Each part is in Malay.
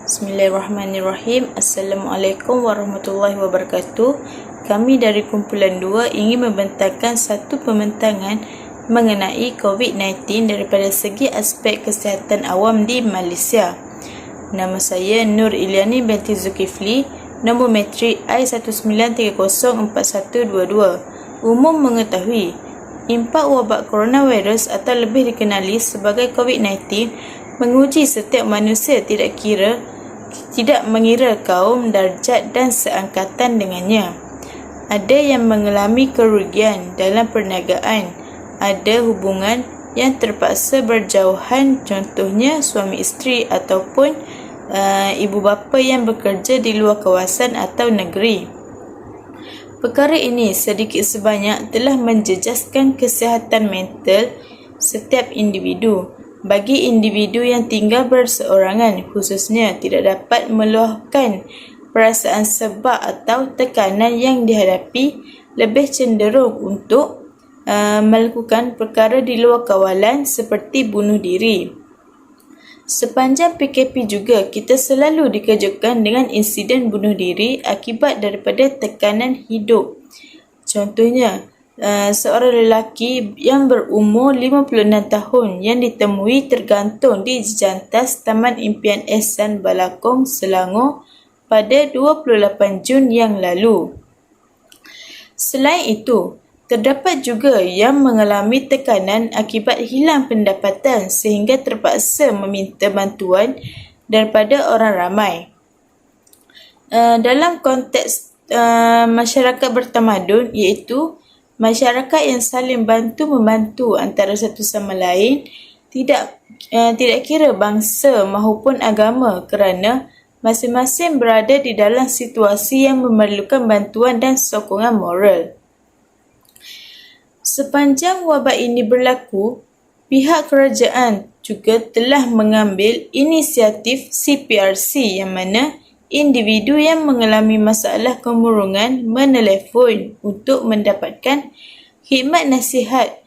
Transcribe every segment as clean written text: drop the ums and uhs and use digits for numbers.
Bismillahirrahmanirrahim. Assalamualaikum warahmatullahi wabarakatuh. Kami dari kumpulan 2 ingin membentangkan satu pembentangan mengenai COVID-19 daripada segi aspek kesihatan awam di Malaysia. Nama saya Nur Iliani binti Zulkifli, nombor matrik I19304122. Umum mengetahui, impak wabak coronavirus atau lebih dikenali sebagai COVID-19 menguji setiap manusia tidak mengira kaum, darjat dan seangkatan dengannya. Ada yang mengalami kerugian dalam perniagaan, ada hubungan yang terpaksa berjauhan, contohnya suami isteri ataupun ibu bapa yang bekerja di luar kawasan atau negeri. Perkara ini sedikit sebanyak telah menjejaskan kesihatan mental setiap individu. Bagi individu yang tinggal berseorangan, khususnya tidak dapat meluahkan perasaan sebab atau tekanan yang dihadapi, lebih cenderung untuk melakukan perkara di luar kawalan seperti bunuh diri. Sepanjang PKP juga, kita selalu dikejutkan dengan insiden bunuh diri akibat daripada tekanan hidup. Contohnya, seorang lelaki yang berumur 56 tahun yang ditemui tergantung di jejantas Taman Impian Ehsan Balakong, Selangor pada 28 Jun yang lalu. Selain itu, terdapat juga yang mengalami tekanan akibat hilang pendapatan sehingga terpaksa meminta bantuan daripada orang ramai. Dalam konteks masyarakat bertamadun, iaitu masyarakat yang saling bantu-membantu antara satu sama lain, tidak kira bangsa maupun agama, kerana masing-masing berada di dalam situasi yang memerlukan bantuan dan sokongan moral. Sepanjang wabak ini berlaku, pihak kerajaan juga telah mengambil inisiatif CPRC, yang mana individu yang mengalami masalah kemurungan menelefon untuk mendapatkan khidmat nasihat,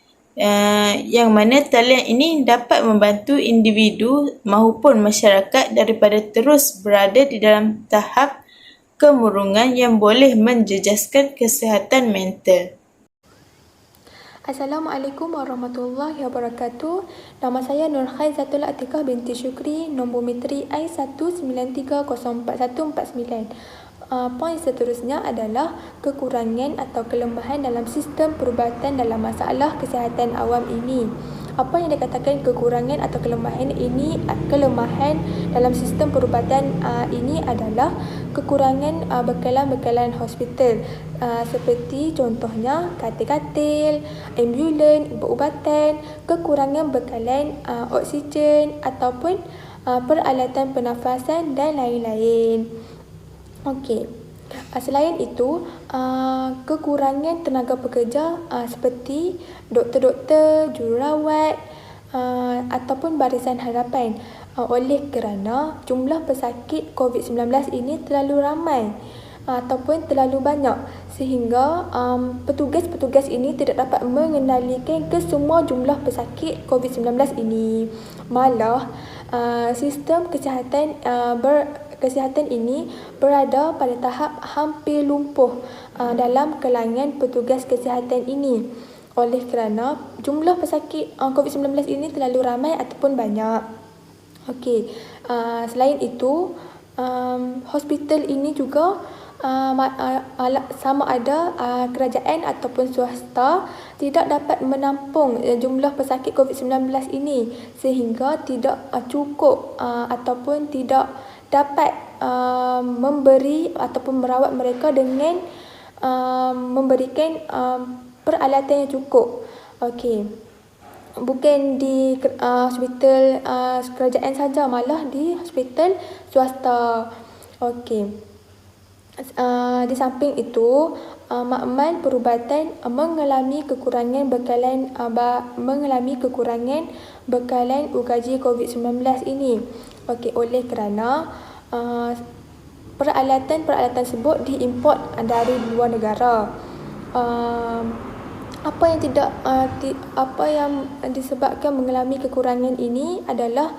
yang mana talian ini dapat membantu individu maupun masyarakat daripada terus berada di dalam tahap kemurungan yang boleh menjejaskan kesihatan mental. Assalamualaikum warahmatullahi wabarakatuh. Nama saya Nur Khaizatul Atikah binti Syukri, nombor matrik I19304149. Poin seterusnya adalah kekurangan atau kelemahan dalam sistem perubatan dalam masalah kesihatan awam ini. Apa yang dikatakan kekurangan atau kelemahan ini? Kelemahan dalam sistem perubatan ini adalah kekurangan bekalan-bekalan hospital, seperti contohnya katil-katil, ambulan, ubat-ubatan, kekurangan bekalan oksigen ataupun peralatan pernafasan dan lain-lain. Okey. Selain itu, kekurangan tenaga pekerja seperti doktor-doktor, jururawat ataupun barisan harapan, oleh kerana jumlah pesakit COVID-19 ini terlalu ramai ataupun terlalu banyak, sehingga petugas-petugas ini tidak dapat mengendalikan kesemua jumlah pesakit COVID-19 ini. Malah sistem kesihatan ini berada pada tahap hampir lumpuh dalam kalangan petugas kesihatan ini, oleh kerana jumlah pesakit COVID-19 ini terlalu ramai ataupun banyak. Okey, selain itu, hospital ini juga sama ada kerajaan ataupun swasta tidak dapat menampung jumlah pesakit COVID-19 ini, sehingga tidak cukup ataupun tidak dapat memberi ataupun merawat mereka dengan memberikan peralatan yang cukup. Okey. Bukan di hospital kerajaan saja, malah di hospital swasta. Okey. Di samping itu, makmal perubatan mengalami kekurangan bekalan ugaji COVID-19 ini. Okey, oleh kerana peralatan tersebut diimport dari luar negara. apa yang disebabkan mengalami kekurangan ini adalah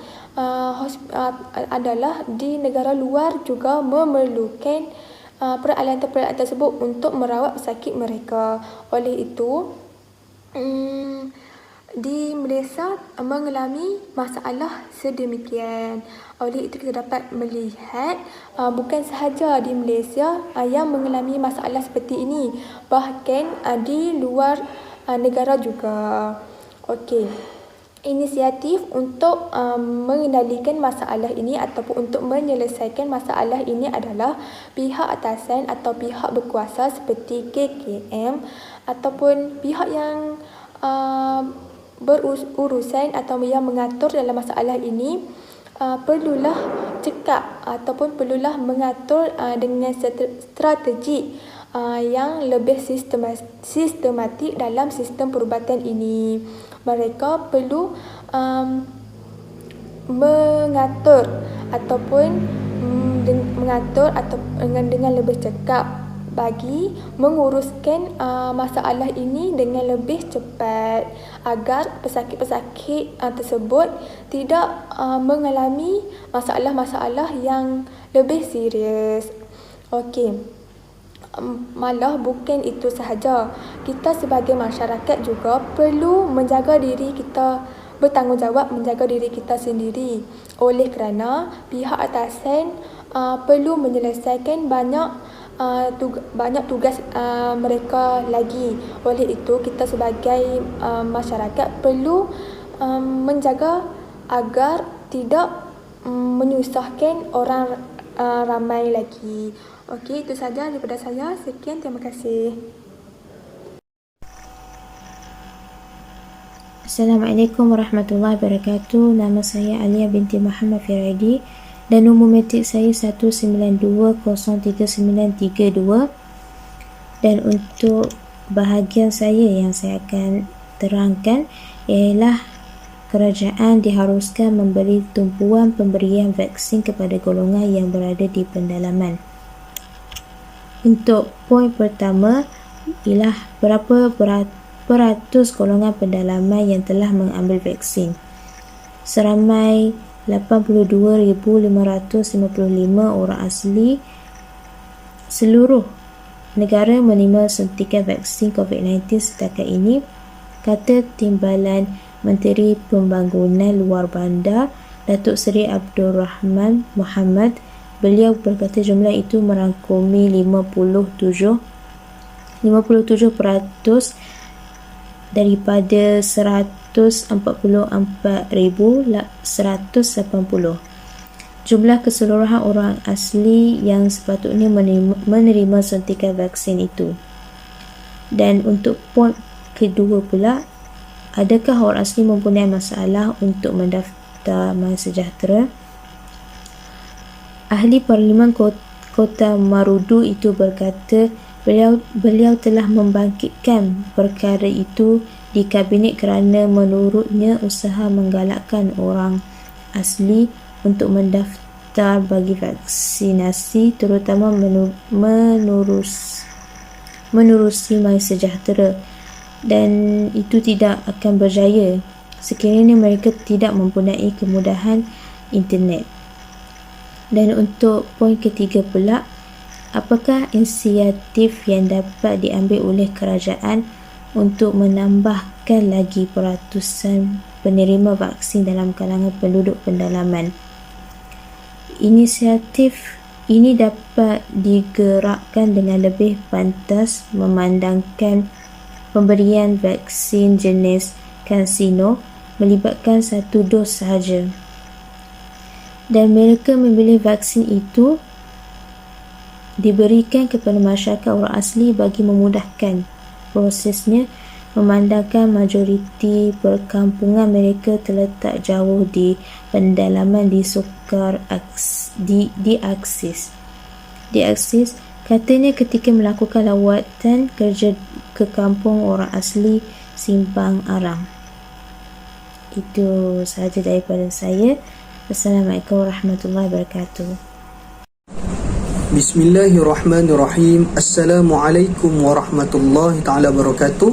adalah di negara luar juga memerlukan peralatan-peralatan tersebut untuk merawat pesakit mereka. Oleh itu, di Malaysia mengalami masalah sedemikian. Oleh itu kita dapat melihat bukan sahaja di Malaysia yang mengalami masalah seperti ini, bahkan di luar negara juga. Okey. Inisiatif untuk mengendalikan masalah ini ataupun untuk menyelesaikan masalah ini adalah pihak atasan atau pihak berkuasa seperti KKM ataupun pihak yang berurusan atau yang mengatur dalam masalah ini perlulah cekap ataupun perlulah mengatur dengan strategi yang lebih sistematik dalam sistem perubatan ini. Mereka perlu mengatur ataupun mengatur atau dengan lebih cekap bagi menguruskan masalah ini dengan lebih cepat agar pesakit-pesakit tersebut tidak mengalami masalah-masalah yang lebih serius. Okey. Malah bukan itu sahaja. Kita sebagai masyarakat juga perlu menjaga diri kita, bertanggungjawab menjaga diri kita sendiri. Oleh kerana pihak atasan perlu menyelesaikan banyak tugas mereka lagi. Oleh itu kita sebagai masyarakat perlu menjaga agar tidak menyusahkan orang ramai lagi. Okey, itu saja daripada saya. Sekian, terima kasih. Assalamualaikum warahmatullahi wabarakatuh. Nama saya Alia binti Muhammad Firaidi dan nombor metrik saya 192039932. Dan untuk bahagian saya yang saya akan terangkan ialah kerajaan diharuskan memberi tumpuan pemberian vaksin kepada golongan yang berada di pendalaman. Untuk poin pertama ialah berapa peratus golongan pendalaman yang telah mengambil vaksin. Seramai 82,555 orang asli seluruh negara menerima suntikan vaksin COVID-19 setakat ini, kata Timbalan Menteri Pembangunan Luar Bandar Datuk Seri Abdul Rahman Muhammad. Beliau berkata jumlah itu merangkumi 57% daripada 144,180. Jumlah keseluruhan orang asli yang sepatutnya menerima suntikan vaksin itu. Dan untuk poin kedua pula, adakah orang asli mempunyai masalah untuk mendaftar MySejahtera? Ahli Parlimen Kota Marudu itu berkata beliau telah membangkitkan perkara itu di Kabinet kerana menurutnya usaha menggalakkan orang asli untuk mendaftar bagi vaksinasi terutama menerusi MySejahtera dan itu tidak akan berjaya sekiranya mereka tidak mempunyai kemudahan internet. Dan untuk poin ketiga pula, apakah inisiatif yang dapat diambil oleh kerajaan untuk menambahkan lagi peratusan penerima vaksin dalam kalangan penduduk pendalaman? Inisiatif ini dapat digerakkan dengan lebih pantas memandangkan pemberian vaksin jenis CanSino melibatkan satu dos sahaja. Dan mereka memilih vaksin itu diberikan kepada masyarakat orang asli bagi memudahkan prosesnya, memandangkan majoriti perkampungan mereka terletak jauh di pendalaman di sukar diakses. Katanya ketika melakukan lawatan kerja ke kampung orang asli Simpang Arang. Itu sahaja daripada saya. Assalamualaikum warahmatullahi wabarakatuh. Bismillahirrahmanirrahim. Assalamualaikum warahmatullahi taala wabarakatuh.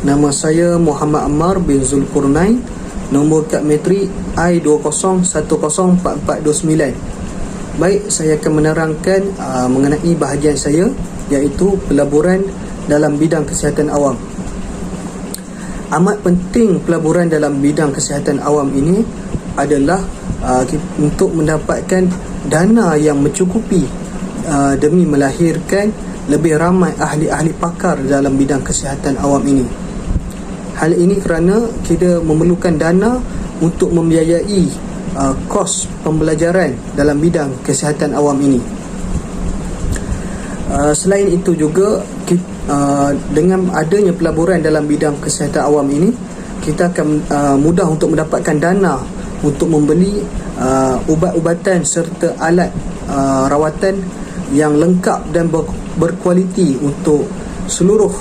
Nama saya Muhammad Ammar bin Zulkarnain. Nombor kad metrik I20104429. Baik, saya akan menerangkan mengenai bahagian saya, iaitu pelaburan dalam bidang kesihatan awam. Amat penting pelaburan dalam bidang kesihatan awam ini adalah untuk mendapatkan dana yang mencukupi demi melahirkan lebih ramai ahli-ahli pakar dalam bidang kesihatan awam ini. Hal ini kerana kita memerlukan dana untuk membiayai kos pembelajaran dalam bidang kesihatan awam ini. Selain itu juga, dengan adanya pelaburan dalam bidang kesihatan awam ini, kita akan mudah untuk mendapatkan dana untuk membeli ubat-ubatan serta alat rawatan yang lengkap dan berkualiti untuk seluruh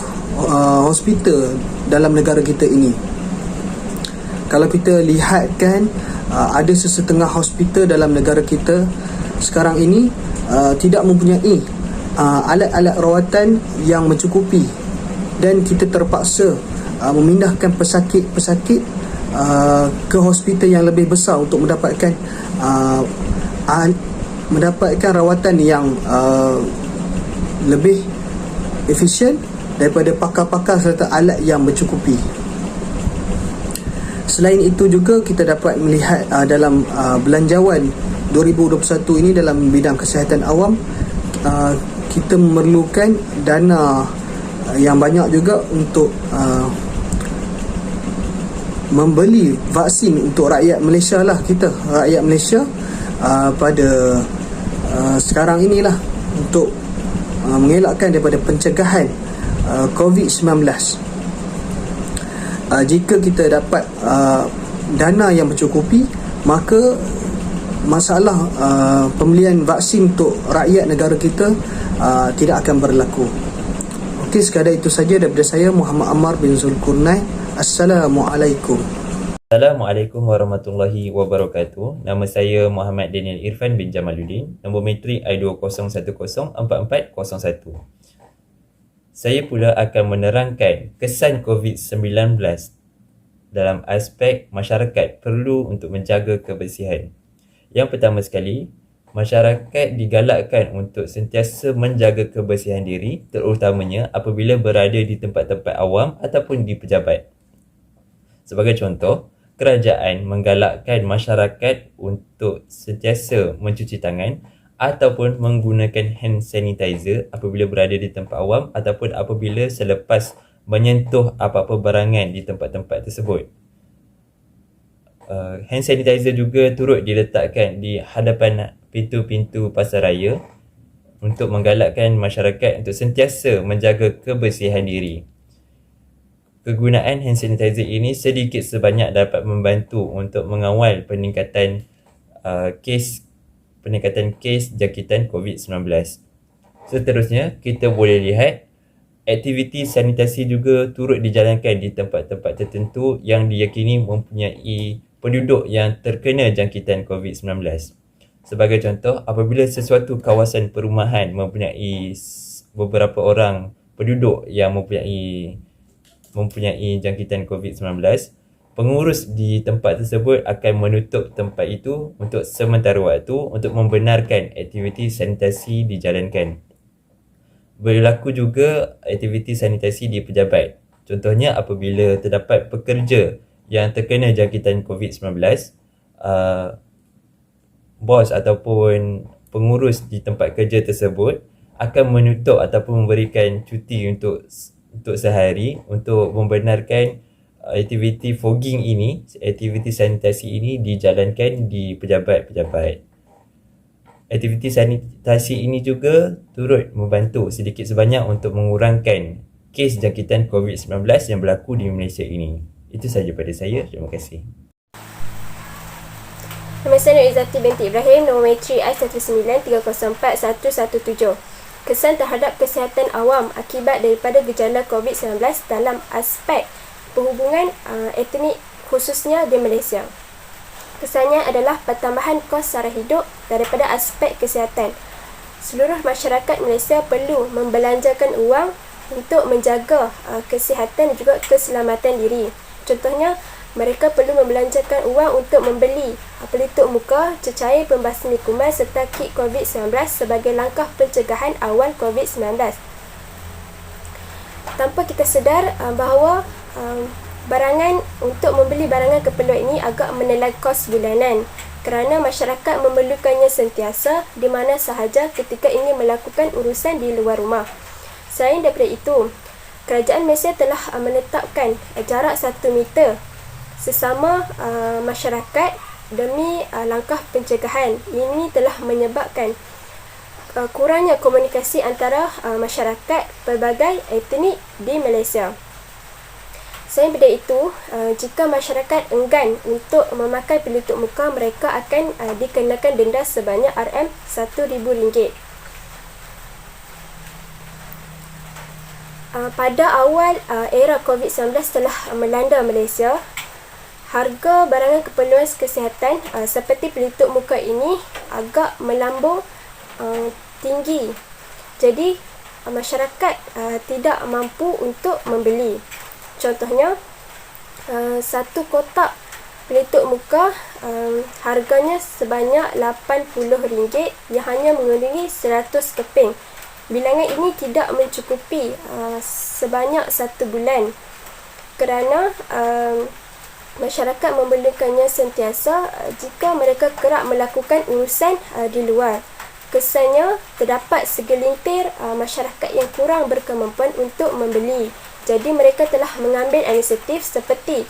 hospital dalam negara kita ini. Kalau kita lihatkan, ada sesetengah hospital dalam negara kita sekarang ini tidak mempunyai alat-alat rawatan yang mencukupi, dan kita terpaksa memindahkan pesakit-pesakit ke hospital yang lebih besar untuk mendapatkan rawatan yang lebih efisien daripada pakar-pakar serta alat yang mencukupi. Selain itu juga, kita dapat melihat dalam belanjawan 2021 ini dalam bidang kesihatan awam, kita memerlukan dana yang banyak juga untuk membeli vaksin untuk rakyat Malaysia lah, rakyat Malaysia pada sekarang inilah, untuk mengelakkan daripada pencegahan COVID-19. Jika kita dapat dana yang mencukupi, maka masalah pembelian vaksin untuk rakyat negara kita tidak akan berlaku. Okey, sekadar itu saja daripada saya, Muhammad Ammar bin Zulkarnain. Assalamualaikum. Assalamualaikum warahmatullahi wabarakatuh. Nama saya Muhammad Daniel Irfan bin Jamaluddin. Nombor metrik I20104401. Saya pula akan menerangkan kesan COVID-19 dalam aspek masyarakat perlu untuk menjaga kebersihan. Yang pertama sekali, masyarakat digalakkan untuk sentiasa menjaga kebersihan diri, terutamanya apabila berada di tempat-tempat awam ataupun di pejabat. Sebagai contoh, kerajaan menggalakkan masyarakat untuk sentiasa mencuci tangan ataupun menggunakan hand sanitizer apabila berada di tempat awam ataupun apabila selepas menyentuh apa-apa barangan di tempat-tempat tersebut. Hand sanitizer juga turut diletakkan di hadapan pintu-pintu pasaraya untuk menggalakkan masyarakat untuk sentiasa menjaga kebersihan diri. Kegunaan hand sanitizer ini sedikit sebanyak dapat membantu untuk mengawal peningkatan kes jangkitan COVID-19. Seterusnya, kita boleh lihat aktiviti sanitasi juga turut dijalankan di tempat-tempat tertentu yang diyakini mempunyai penduduk yang terkena jangkitan COVID-19. Sebagai contoh, apabila sesuatu kawasan perumahan mempunyai beberapa orang penduduk yang mempunyai jangkitan COVID-19, pengurus di tempat tersebut akan menutup tempat itu untuk sementara waktu untuk membenarkan aktiviti sanitasi dijalankan. Berlaku juga aktiviti sanitasi di pejabat. Contohnya, apabila terdapat pekerja yang terkena jangkitan COVID-19, bos ataupun pengurus di tempat kerja tersebut akan menutup ataupun memberikan cuti untuk sehari untuk membenarkan aktiviti fogging ini, aktiviti sanitasi ini dijalankan di pejabat-pejabat. Aktiviti sanitasi ini juga turut membantu sedikit sebanyak untuk mengurangkan kes jangkitan COVID-19 yang berlaku di Malaysia ini. Itu sahaja pada saya. Terima kasih. Nama saya Nur Izzati binti Ibrahim, nombor metrik I193041117. Kesan terhadap kesihatan awam akibat daripada gejala COVID-19 dalam aspek perhubungan etnik khususnya di Malaysia. Kesannya adalah pertambahan kos sara hidup daripada aspek kesihatan. Seluruh masyarakat Malaysia perlu membelanjakan uang untuk menjaga kesihatan dan juga keselamatan diri. Contohnya, mereka perlu membelanjakan uang untuk membeli pelitup muka, cecair pembasmi kuman serta kit COVID-19 sebagai langkah pencegahan awal COVID-19. Tanpa kita sedar bahawa barangan untuk membeli barangan keperluan ini agak menelan kos bulanan kerana masyarakat memerlukannya sentiasa di mana sahaja ketika ingin melakukan urusan di luar rumah. Selain daripada itu, kerajaan Malaysia telah menetapkan jarak 1 meter sesama masyarakat demi langkah pencegahan. Ini telah menyebabkan kurangnya komunikasi antara masyarakat pelbagai etnik di Malaysia. Selain daripada itu, jika masyarakat enggan untuk memakai pelitup muka, mereka akan dikenakan denda sebanyak RM1,000. Pada awal era COVID-19 telah melanda Malaysia, harga barangan keperluan kesihatan seperti pelitup muka ini agak melambung tinggi. Jadi, masyarakat tidak mampu untuk membeli. Contohnya, satu kotak pelitup muka harganya sebanyak RM80 yang hanya mengandungi 100 keping. Bilangan ini tidak mencukupi sebanyak 1 bulan kerana masyarakat memerlukannya sentiasa jika mereka kerap melakukan urusan di luar. Kesannya, terdapat segelintir masyarakat yang kurang berkemampuan untuk membeli. Jadi, mereka telah mengambil inisiatif seperti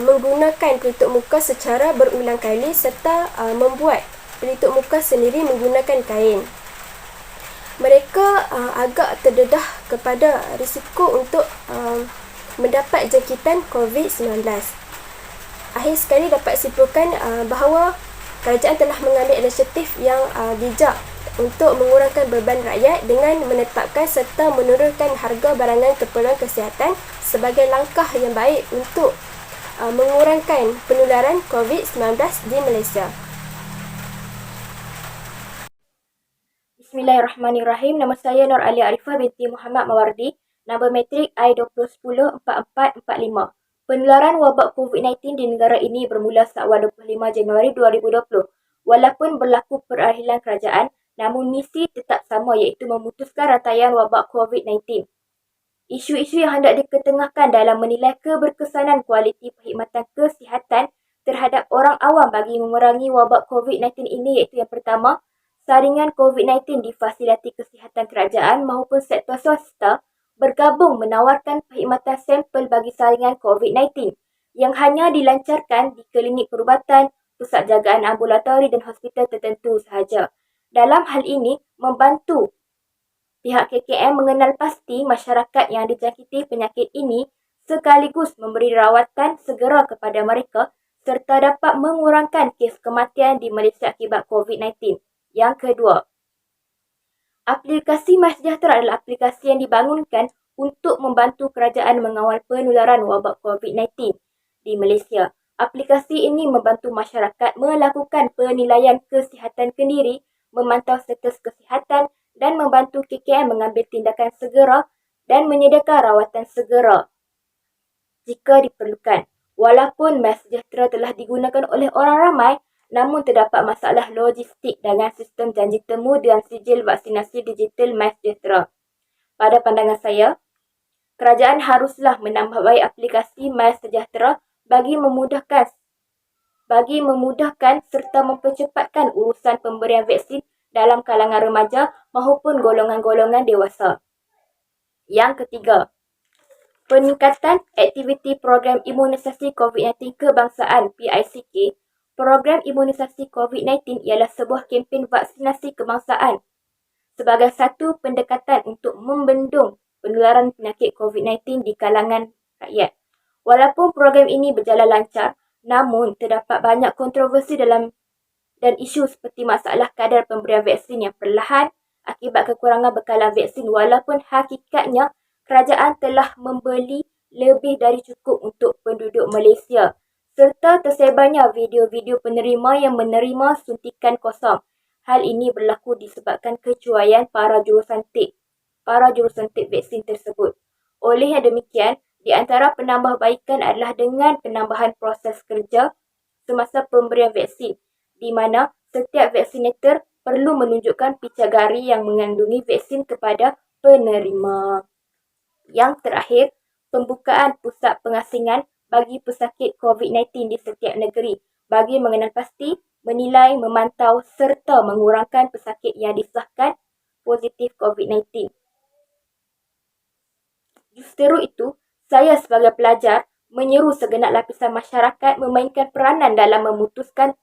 menggunakan pelitup muka secara berulang kali serta membuat pelitup muka sendiri menggunakan kain. Mereka agak terdedah kepada risiko untuk mendapat jangkitan COVID-19. Akhir sekali dapat simpulkan bahawa kerajaan telah mengambil inisiatif yang bijak untuk mengurangkan beban rakyat dengan menetapkan serta menurunkan harga barangan keperluan kesihatan sebagai langkah yang baik untuk mengurangkan penularan COVID-19 di Malaysia. Bismillahirrahmanirrahim. Nama saya Nur Alia Arifah binti Muhammad Mawardi. Nombor matrik I20104445. Penularan wabak COVID-19 di negara ini bermula seawal 25 Januari 2020. Walaupun berlaku perakhiran kerajaan, namun misi tetap sama iaitu memutuskan rantaian wabak COVID-19. Isu-isu yang hendak diketengahkan dalam menilai keberkesanan kualiti perkhidmatan kesihatan terhadap orang awam bagi memerangi wabak COVID-19 ini iaitu yang pertama, saringan COVID-19 di fasiliti kesihatan kerajaan maupun sektor swasta bergabung menawarkan perkhidmatan sampel bagi saringan COVID-19 yang hanya dilancarkan di klinik perubatan, pusat jagaan ambulatori dan hospital tertentu sahaja. Dalam hal ini, membantu pihak KKM mengenal pasti masyarakat yang dijangkiti penyakit ini sekaligus memberi rawatan segera kepada mereka serta dapat mengurangkan kes kematian di Malaysia akibat COVID-19. Yang kedua, aplikasi MySejahtera adalah aplikasi yang dibangunkan untuk membantu kerajaan mengawal penularan wabak COVID-19 di Malaysia. Aplikasi ini membantu masyarakat melakukan penilaian kesihatan kendiri, memantau status kesihatan dan membantu KKM mengambil tindakan segera dan menyediakan rawatan segera jika diperlukan. Walaupun MySejahtera telah digunakan oleh orang ramai, namun terdapat masalah logistik dengan sistem janji temu dan sijil vaksinasi digital MySejahtera. Pada pandangan saya, kerajaan haruslah menambah baik aplikasi MySejahtera bagi memudahkan serta mempercepatkan urusan pemberian vaksin dalam kalangan remaja maupun golongan-golongan dewasa. Yang ketiga, peningkatan aktiviti program imunisasi COVID-19 kebangsaan PICK. Program imunisasi COVID-19 ialah sebuah kempen vaksinasi kebangsaan sebagai satu pendekatan untuk membendung penularan penyakit COVID-19 di kalangan rakyat. Walaupun program ini berjalan lancar, namun terdapat banyak kontroversi dan isu seperti masalah kadar pemberian vaksin yang perlahan akibat kekurangan bekalan vaksin walaupun hakikatnya kerajaan telah membeli lebih dari cukup untuk penduduk Malaysia. Serta tersebarnya video-video penerima yang menerima suntikan kosong. Hal ini berlaku disebabkan kecuaian para jurusantik. para jurusuntik vaksin tersebut. Oleh yang demikian, di antara penambahbaikan adalah dengan penambahan proses kerja semasa pemberian vaksin, di mana setiap vaksinator perlu menunjukkan picagari yang mengandungi vaksin kepada penerima. Yang terakhir, pembukaan pusat pengasingan bagi pesakit COVID-19 di setiap negeri bagi mengenal pasti, menilai, memantau serta mengurangkan pesakit yang disahkan positif COVID-19. Justeru itu, saya sebagai pelajar menyeru segenap lapisan masyarakat memainkan peranan dalam memutuskan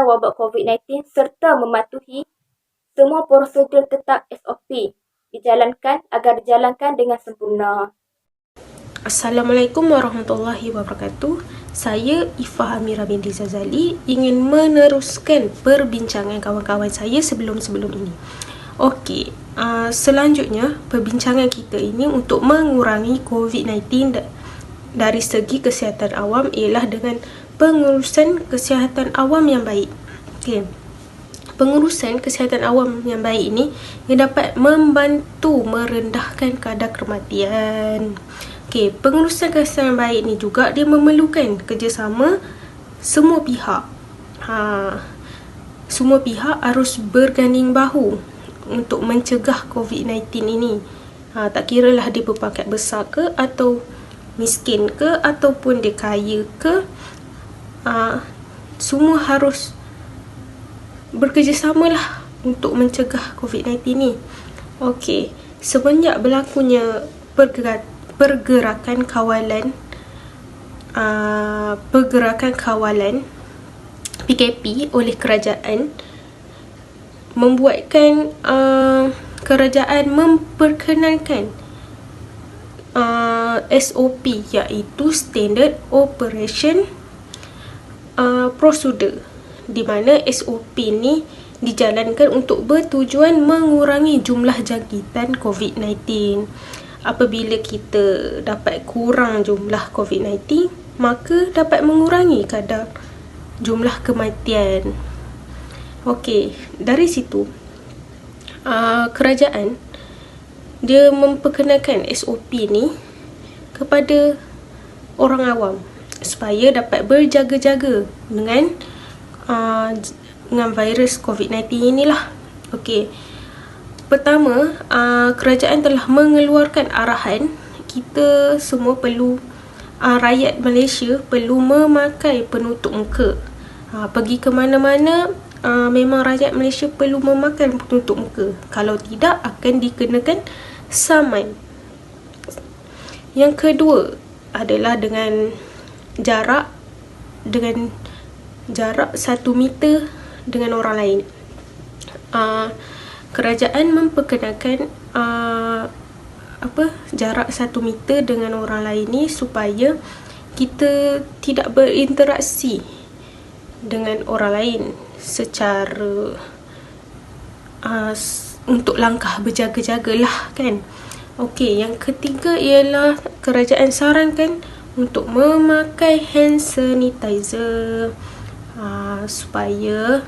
wabak COVID-19 serta mematuhi semua prosedur tetap SOP agar dijalankan dengan sempurna. Assalamualaikum warahmatullahi wabarakatuh. Saya Ifah Amira binti Zazali ingin meneruskan perbincangan kawan-kawan saya sebelum ini. Okey, selanjutnya perbincangan kita ini untuk mengurangi COVID-19 dari segi kesihatan awam ialah dengan pengurusan kesihatan awam yang baik. Okey. Pengurusan kesihatan awam yang baik ini yang dapat membantu merendahkan kadar kematian. Okey, pengurusan kesihatan baik ni juga dia memerlukan kerjasama semua pihak. Semua pihak harus berganding bahu untuk mencegah COVID-19 ini. Tak kiralah dia berpangkat besar ke atau miskin ke ataupun dia kaya ke, semua harus bekerjasamalah untuk mencegah COVID-19 ni. Okey, semenjak berlakunya pergerakan kawalan PKP oleh kerajaan membuatkan kerajaan memperkenalkan SOP iaitu Standard Operation Procedure, di mana SOP ni dijalankan untuk bertujuan mengurangi jumlah jangkitan COVID-19. Apabila kita dapat kurang jumlah COVID-19, maka dapat mengurangi kadar jumlah kematian. Okey, dari situ kerajaan dia memperkenalkan SOP ni kepada orang awam supaya dapat berjaga-jaga dengan virus COVID-19 inilah. Okey. Pertama, kerajaan telah mengeluarkan arahan kita semua perlu rakyat Malaysia perlu memakai penutup muka. Pergi ke mana-mana memang rakyat Malaysia perlu memakai penutup muka. Kalau tidak akan dikenakan saman. Yang kedua adalah dengan jarak 1 meter dengan orang lain. Kerajaan memperkenalkan jarak 1 meter dengan orang lain ni supaya kita tidak berinteraksi dengan orang lain secara untuk langkah berjaga-jagalah kan. Okey, yang ketiga ialah kerajaan sarankan untuk memakai hand sanitizer supaya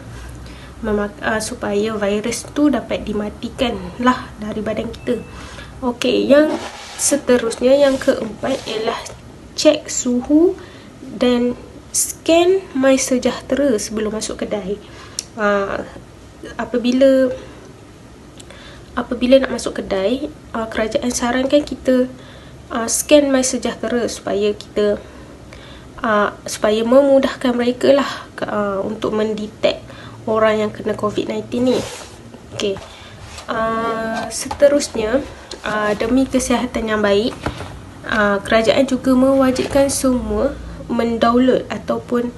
virus tu dapat dimatikan lah dari badan kita. Okey, yang seterusnya yang keempat ialah cek suhu dan scan MySejahtera sebelum masuk kedai. Apabila nak masuk kedai, kerajaan sarankan kita scan MySejahtera supaya memudahkan mereka lah untuk mendetek orang yang kena COVID-19 ni. Okey. Seterusnya, demi kesihatan yang baik, kerajaan juga mewajibkan semua mendownload ataupun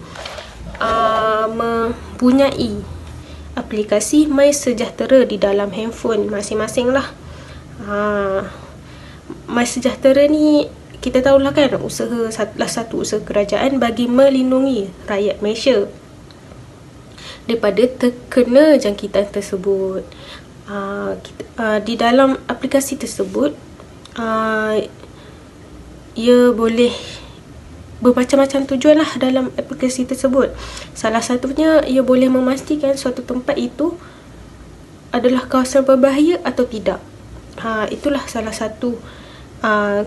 mempunyai aplikasi MySejahtera di dalam handphone masing-masing lah. MySejahtera ni kita tahulah kan, salah satu usaha kerajaan bagi melindungi rakyat Malaysia daripada terkena jangkitan tersebut. Di dalam aplikasi tersebut, ia boleh bermacam-macam tujuan lah dalam aplikasi tersebut. Salah satunya, ia boleh memastikan suatu tempat itu adalah kawasan berbahaya atau tidak. Itulah salah satu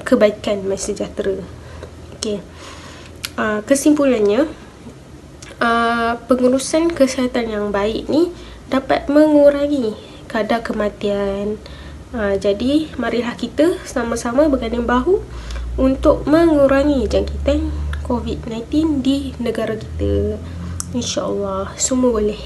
kebaikan MySejahtera. Okey. Kesimpulannya, pengurusan kesihatan yang baik ni dapat mengurangi kadar kematian. Jadi marilah kita sama-sama berganding bahu untuk mengurangi jangkitan COVID-19 di negara kita. InsyaAllah semua boleh.